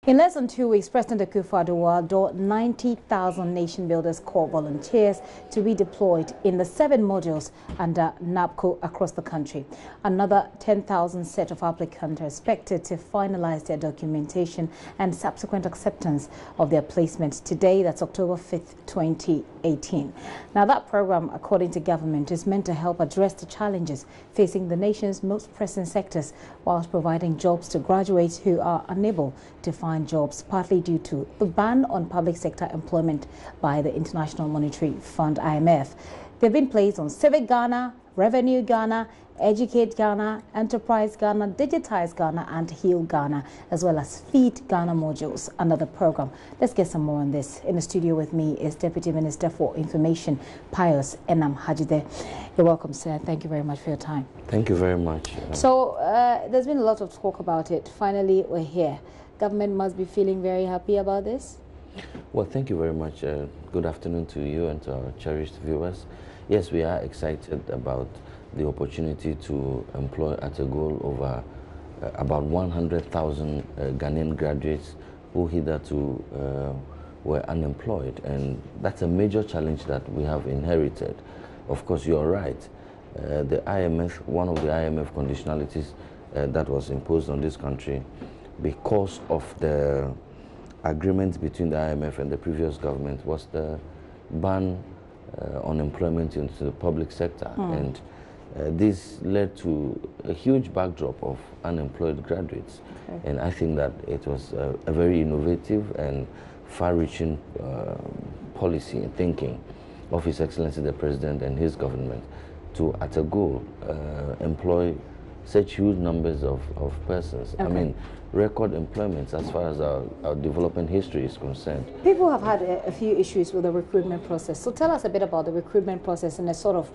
In less than 2 weeks, President Akufo-Addo adopted 90,000 Nation Builders Corps volunteers to be deployed in the 7 modules under NAPCO across the country. Another 10,000 set of applicants are expected to finalize their documentation and subsequent acceptance of their placement today. That's October 5th, 2018. Now, that program, according to government, is meant to help address the challenges facing the nation's most pressing sectors whilst providing jobs to graduates who are unable to find jobs, partly due to the ban on public sector employment by the International Monetary Fund, IMF. They've been placed on Civic Ghana, Revenue Ghana, Educate Ghana, Enterprise Ghana, Digitize Ghana, and Heal Ghana, as well as Feed Ghana modules under the program. Let's get some more on this. In the studio with me is Deputy Minister for Information, Pius Enam Hajide. You're welcome, sir. Thank you very much for your time. Thank you very much. So there's been a lot of talk about it. Finally, we're here. Government must be feeling very happy about this. Well, thank you very much. Good afternoon to you and to our cherished viewers. Yes, we are excited about the opportunity to employ at a goal over about 100,000 Ghanaian graduates who hitherto were unemployed. And that's a major challenge that we have inherited. Of course, you're right. The IMF, one of the IMF conditionalities that was imposed on this country because of the agreement between the IMF and the previous government was the ban on employment into the public sector. And this led to a huge backdrop of unemployed graduates. Okay. And I think that it was a very innovative and far-reaching policy and thinking of His Excellency the President and his government to, at a goal, employ such huge numbers of persons. Okay. I mean, record employments as far as our development history is concerned. People have had a few issues with the recruitment process. So tell us a bit about the recruitment process and the sort of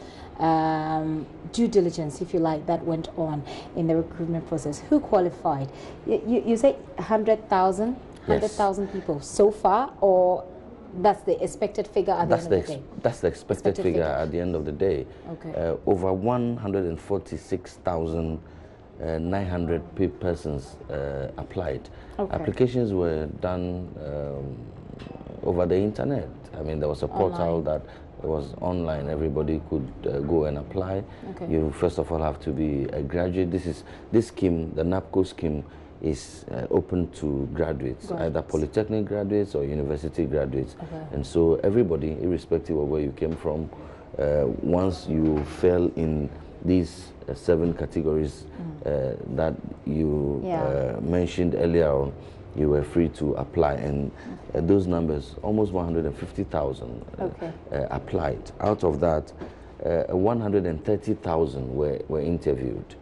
due diligence, if you like, that went on in the recruitment process. Who qualified? You say 100,000? 100,000 yes. people so far, or that's the expected figure at the end of the day? That's the expected figure at the end of the day. Okay. Over 146,000 900 persons applied. Okay. Applications were done over the internet. I mean, there was a portal that was online. Everybody could go and apply. Okay. You first of all have to be a graduate. This scheme, the NAPCO scheme, is open to graduates, either polytechnic graduates or university graduates. Okay. And so everybody, irrespective of where you came from, once you fell in these 7 categories that you mentioned earlier on, you were free to apply. And those numbers, almost 150,000 applied. Out of that, 130,000 were interviewed.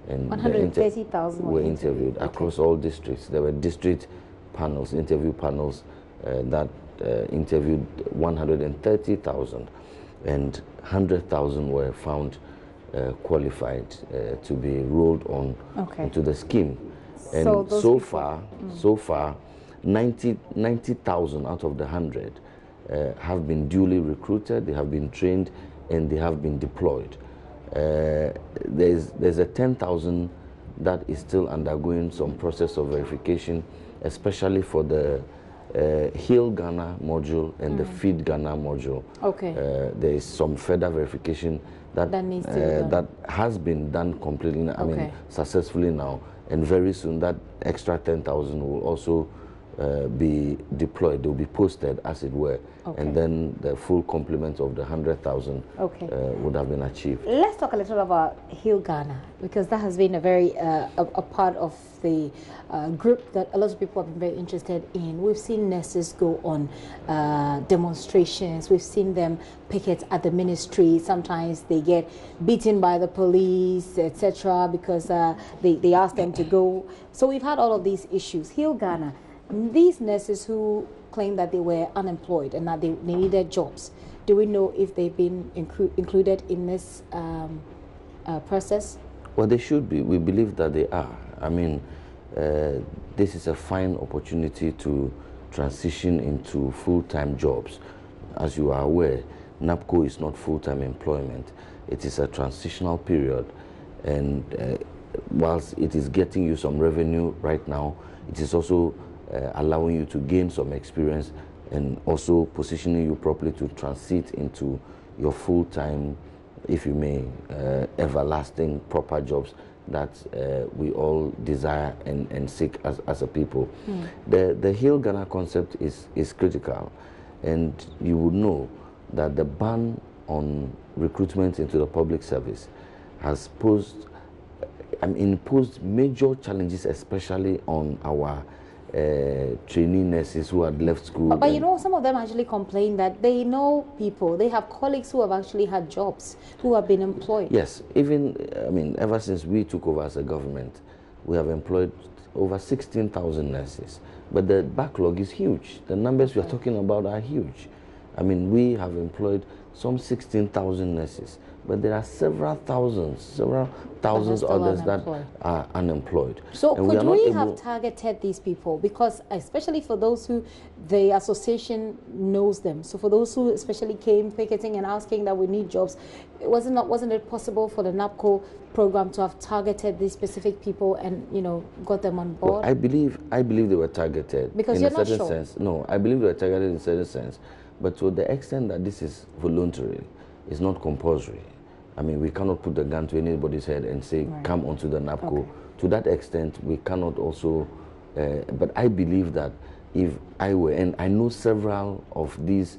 And 130,000 were interviewed across all districts. There were district panels, interview panels that interviewed 130,000, and 100,000 were found qualified to be rolled on into the scheme. And so far, 90,000 out of the 100 have been duly recruited, they have been trained, and they have been deployed. There's a 10,000 that is still undergoing some process of verification, especially for the Heal Ghana module and the Feed Ghana module. Okay. There is some further verification that has been done completely, I mean, successfully now, and very soon that extra 10,000 will also be deployed. They will be posted, as it were, and then the full complement of the 100,000 would have been achieved. Let's talk a little about Heal Ghana, because that has been a very a part of the group that a lot of people have been very interested in. We've seen nurses go on demonstrations. We've seen them picket at the ministry. Sometimes they get beaten by the police, etc., because they ask them to go. So we've had all of these issues. Heal Ghana. These nurses who claim that they were unemployed and that they needed jobs, do we know if they've been included in this process? Well, they should be. We believe that they are. I mean, this is a fine opportunity to transition into full-time jobs. As you are aware, NAPCO is not full-time employment. It is a transitional period, and whilst it is getting you some revenue right now, it is also allowing you to gain some experience and also positioning you properly to transit into your full-time, if you may, everlasting proper jobs that we all desire and seek as a people. The Heal Ghana concept is critical, and you would know that the ban on recruitment into the public service has imposed major challenges, especially on our trainee nurses who had left school. But you know, some of them actually complain that they know people, they have colleagues who have actually had jobs, who have been employed. Yes, even, ever since we took over as a government, we have employed over 16,000 nurses. But the backlog is huge. The numbers we are talking about are huge. We have employed some 16,000 nurses, but there are several thousands others that are unemployed. So could we have targeted these people? Because especially for those who the association knows them, so for those who especially came picketing and asking that we need jobs, wasn't it possible for the NAPCO program to have targeted these specific people and got them on board? Well, I believe they were targeted. Because in you're a not certain sure. sense. No, I believe they were targeted in a certain sense, but to the extent that this is voluntary, it's not compulsory. We cannot put the gun to anybody's head and say, come onto the NAPCO. Okay. To that extent, we cannot also, but I believe that if I were, and I know several of these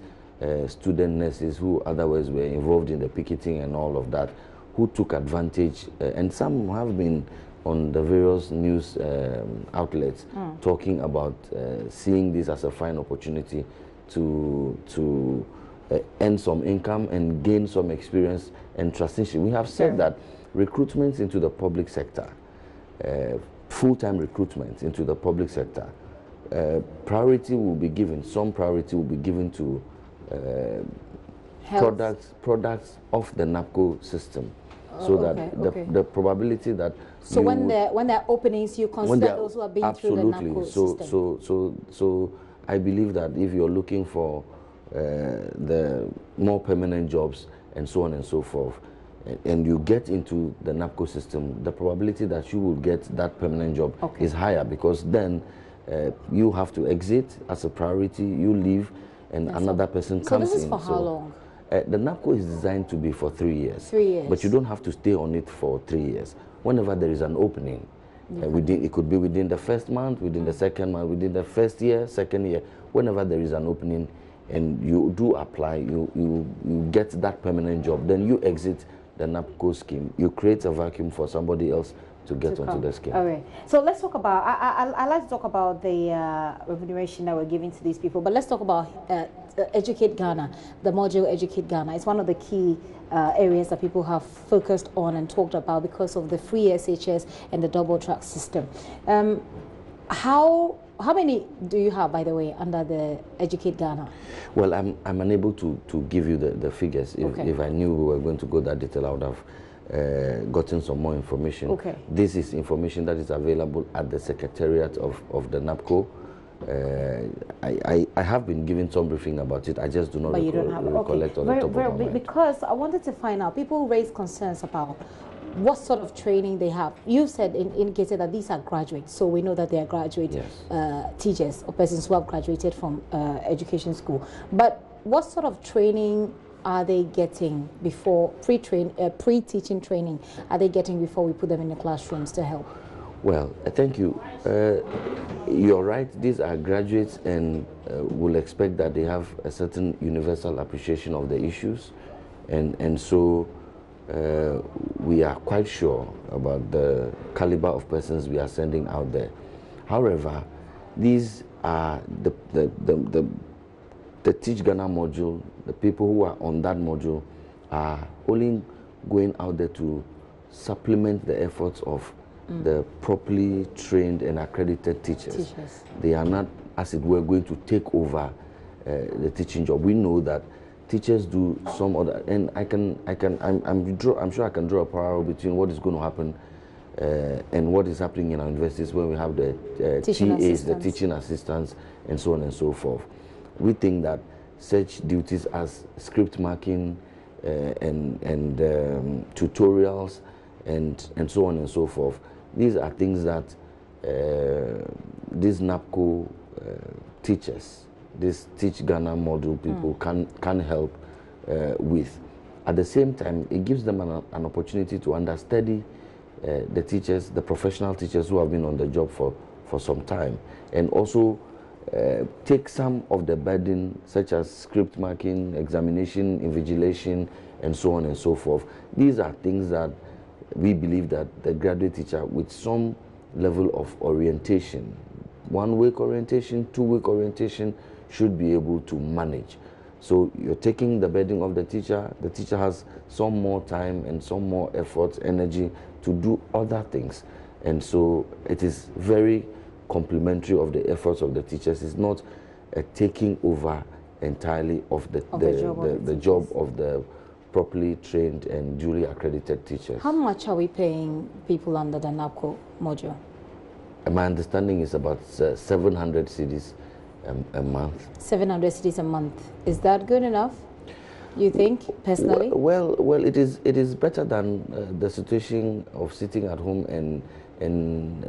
student nurses who otherwise were involved in the picketing and all of that, who took advantage, and some have been on the various news outlets talking about seeing this as a fine opportunity to earn some income and gain some experience and transition. We have said that recruitment into the public sector, full-time recruitment into the public sector, priority will be given, some priority will be given to products of the NAPCO system. So that the probability that when there are openings, you consider those who have been through the NAPCO system. So I believe that if you're looking for the more permanent jobs and so on and so forth, and you get into the NAPCO system, the probability that you will get that permanent job is higher, because then you have to exit as a priority, you leave, and another person comes in. So this is for how long? The NAPCO is designed to be for 3 years. 3 years. But you don't have to stay on it for 3 years. Whenever there is an opening, it could be within the first month, within the second month, within the first year, second year, whenever there is an opening and you do apply, you get that permanent job, then you exit the NAPCO scheme. You create a vacuum for somebody else to get onto the scheme. Okay, so let's talk about, I like to talk about the remuneration that we're giving to these people, but let's talk about Educate Ghana, the module Educate Ghana. It's one of the key areas that people have focused on and talked about because of the free SHS and the double track system. How many do you have, by the way, under the Educate Ghana? Well, I'm unable to give you the figures. If I knew we were going to go that detail, I would have gotten some more information. This is information that is available at the Secretariat of the NAPCO. I have been given some briefing about it. I just do not recollect on the top of my mind. Because I wanted to find out, people raise concerns about what sort of training they have. You said indicated that these are graduates, so we know that they are graduate teachers or persons who have graduated from education school. But what sort of training are they getting before pre-teaching training are they getting before we put them in the classrooms to help? Well, thank you. You're right. These are graduates, and we'll expect that they have a certain universal appreciation of the issues, and so we are quite sure about the caliber of persons we are sending out there. However, these are the Teach Ghana module. The people who are on that module are only going out there to supplement the efforts of the properly trained and accredited teachers. They are not, as it were, going to take over the teaching job. We know that teachers do some other, and I'm sure I can draw a parallel between what is going to happen and what is happening in our universities when we have the TAs, the teaching assistants, and so on and so forth. We think that such duties as script marking and tutorials and so on and so forth, these are things that this NAPCO teachers, this Teach Ghana model people can help with. At the same time, it gives them an opportunity to understudy the teachers, the professional teachers who have been on the job for some time, and also take some of the burden, such as script marking, examination, invigilation, and so on and so forth. These are things that we believe that the graduate teacher with some level of orientation, 1 week orientation, 2 week orientation, should be able to manage. So you're taking the burden of the teacher has some more time and some more effort, energy to do other things. And so it is very complementary of the efforts of the teachers. It's not a taking over entirely of the job of the properly trained and duly accredited teachers. How much are we paying people under the NAPCO module? My understanding is about 700 cedis a month. 700 cedis a month. Is that good enough, you think, personally? Well, it is better than the situation of sitting at home and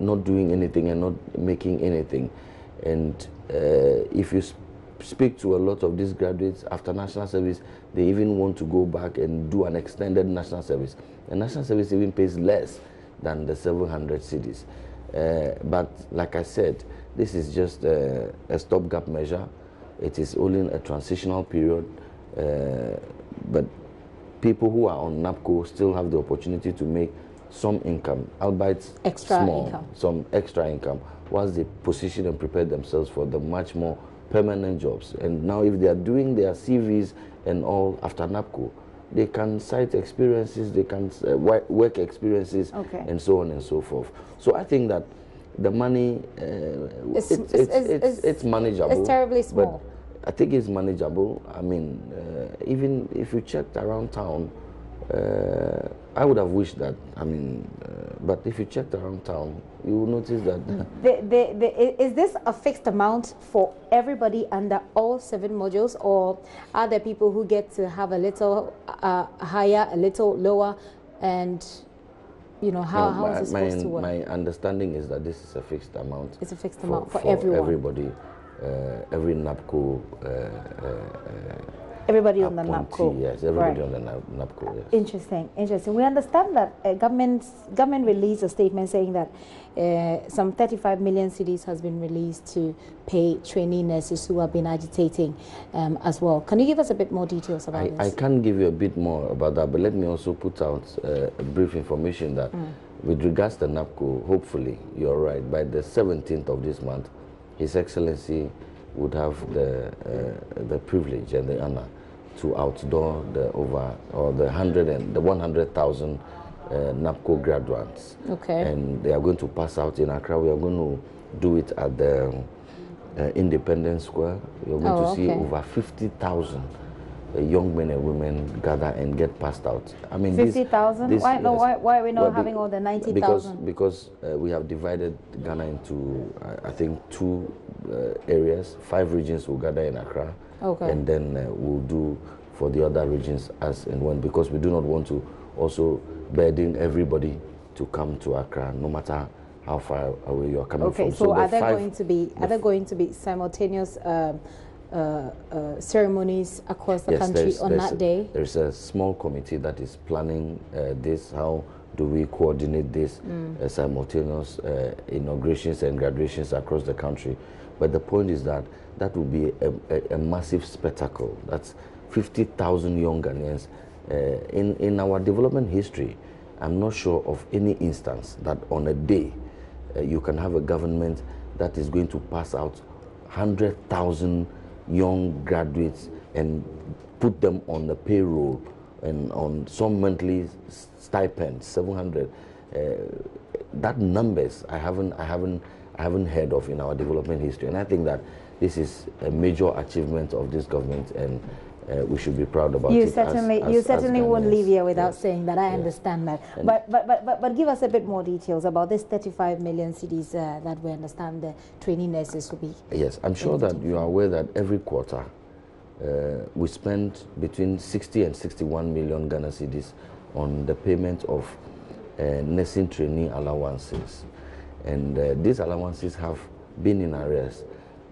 not doing anything and not making anything. And if you speak to a lot of these graduates after national service, they even want to go back and do an extended national service. And national service even pays less than the 700 cedis. But like I said, this is just a stopgap measure. It is only a transitional period. But people who are on NAPCO still have the opportunity to make some income, albeit small, some extra income, whilst they position and prepare themselves for the much more permanent jobs. And now if they are doing their CVs and all after NAPCO, they can cite experiences, they can work experiences, and so on and so forth. So I think that the money, it's manageable. It's terribly small. But I think it's manageable. I mean, even if you checked around town, I would have wished that, but if you checked around town, you will notice that... Is this a fixed amount for everybody under all 7 modules, or are there people who get to have a little higher, a little lower, and, how is it supposed to work? My understanding is that this is a fixed amount. It's a fixed amount for everyone. Everybody, every NAPCO... Everybody on the NAPCO. Yes, everybody on the NAPCO, yes. Interesting. We understand that government released a statement saying that some 35 million cedis has been released to pay trainee nurses who have been agitating as well. Can you give us a bit more details about this? I can give you a bit more about that, but let me also put out a brief information that with regards to NAPCO, hopefully, you're right, by the 17th of this month, His Excellency would have the privilege and the honor to outdoor the 100,000 NAPCO graduates. Okay. And they are going to pass out in Accra. We are going to do it at the Independence Square. You're going to see over 50,000 young men and women gather and get passed out. 50,000? Why are we not having all the 90,000? Because we have divided Ghana into, I think, 2 areas. 5 regions will gather in Accra. Okay. And then we'll do for the other regions as and when, because we do not want to also burden everybody to come to Accra, no matter how far away you are coming from. Okay, so are there going to be simultaneous ceremonies across the country on that day? There's a small committee that is planning this. How do we coordinate this simultaneous inaugurations and graduations across the country? But the point is that that will be a massive spectacle. That's 50,000 young Ghanaians. In our development history, I'm not sure of any instance that on a day you can have a government that is going to pass out 100,000 young graduates and put them on the payroll and on some monthly stipends, 700. That numbers I haven't heard of in our development history, and I think that this is a major achievement of this government, and we should be proud about it. You certainly won't leave here without saying that. I understand that. But give us a bit more details about this 35 million cedis that we understand the training nurses will be. Yes, I'm sure that you are aware that every quarter we spend between 60 and 61 million Ghana cedis on the payment of nursing training allowances. And these allowances have been in arrears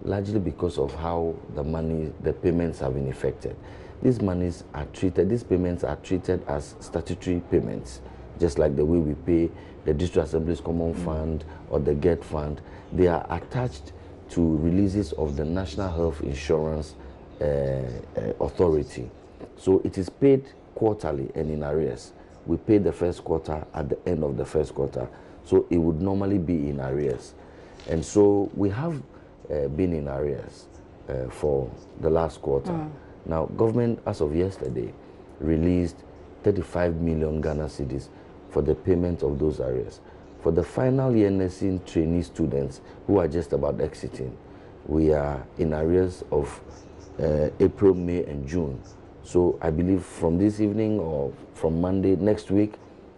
largely because of how the payments have been effected. These payments are treated as statutory payments, just like the way we pay the District Assembly's Common Fund or the Gov't Fund. They are attached to releases of the National Health Insurance Authority. So it is paid quarterly and in arrears. We pay the first quarter at the end of the first quarter. So it would normally be in arrears. And so we have been in arrears for the last quarter. Now, government, as of yesterday, released 35 million Ghana cedis for the payment of those arrears. For the final year nursing trainee students who are just about exiting, we are in arrears of April, May, and June. So I believe from this evening or from Monday next week,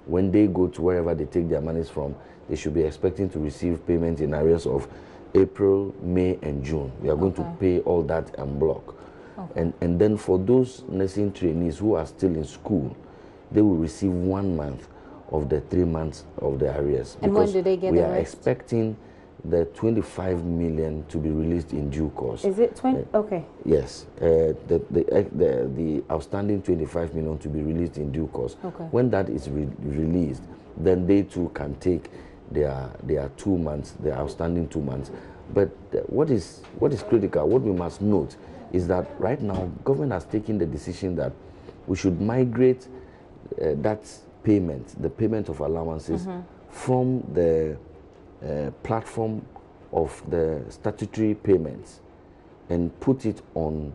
when they go to wherever they take their monies from, they should be expecting to receive payment in arrears of April, May, and June. We are going to pay all that en bloc. And then for those nursing trainees who are still in school, they will receive 1 month of the 3 months of the arrears. And when do they get the rest? We are expecting the 25 million to be released in due course. Is it 20? Okay. Yes. The outstanding 25 million to be released in due course. Okay. When that is released, then they too can take their 2 months, their outstanding 2 months. But what is critical, what we must note, is that right now, government has taken the decision that we should migrate that payment, the payment of allowances, from the platform of the statutory payments and put it on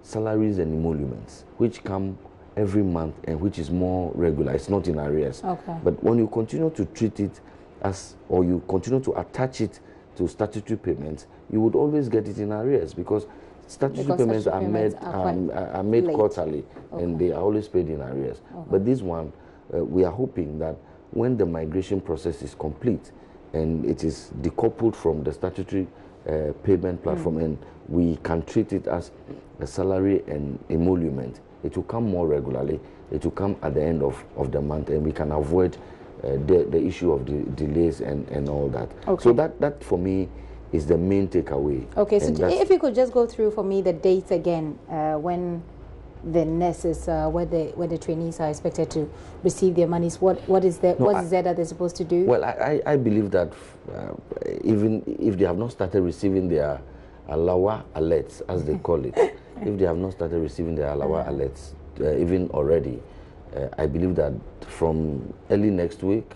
salaries and emoluments, which come every month and which is more regular. It's not in arrears. Okay. But when you continue to treat it as, or you continue to attach it to statutory payments, you would always get it in arrears, because statutory payments are made quarterly, and they are always paid in arrears. But this one, we are hoping that when the migration process is complete and it is decoupled from the statutory payment platform, and we can treat it as a salary and emolument, it will come more regularly. It will come at the end of the month, and we can avoid the issue of the delays and all that. So that for me is the main takeaway. Okay, so if you could just go through for me the dates again, when the nurses, where the trainees are expected to receive their monies. What is that they're supposed to do? Well, I believe that even if they have not started receiving their alawa alerts, as they call it, if they have not started receiving their alawa alerts even already, I believe that from early next week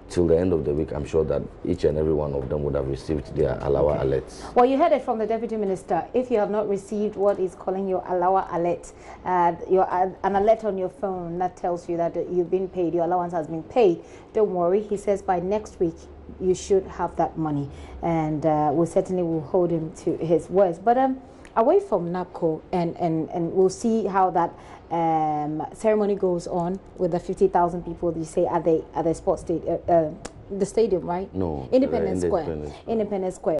till the end of the week, I'm sure that each and every one of them would have received their alawa alerts. Well, you heard it from the Deputy Minister. If you have not received what is calling your alawa alert, an alert on your phone that tells you that you've been paid, your allowance has been paid, don't worry. He says by next week you should have that money, and we certainly will hold him to his words. But away from NABCO, and we'll see how that ceremony goes on with the 50,000 people, you say, at the sports stadium, the stadium, right? No, Independence Square. Independence Square.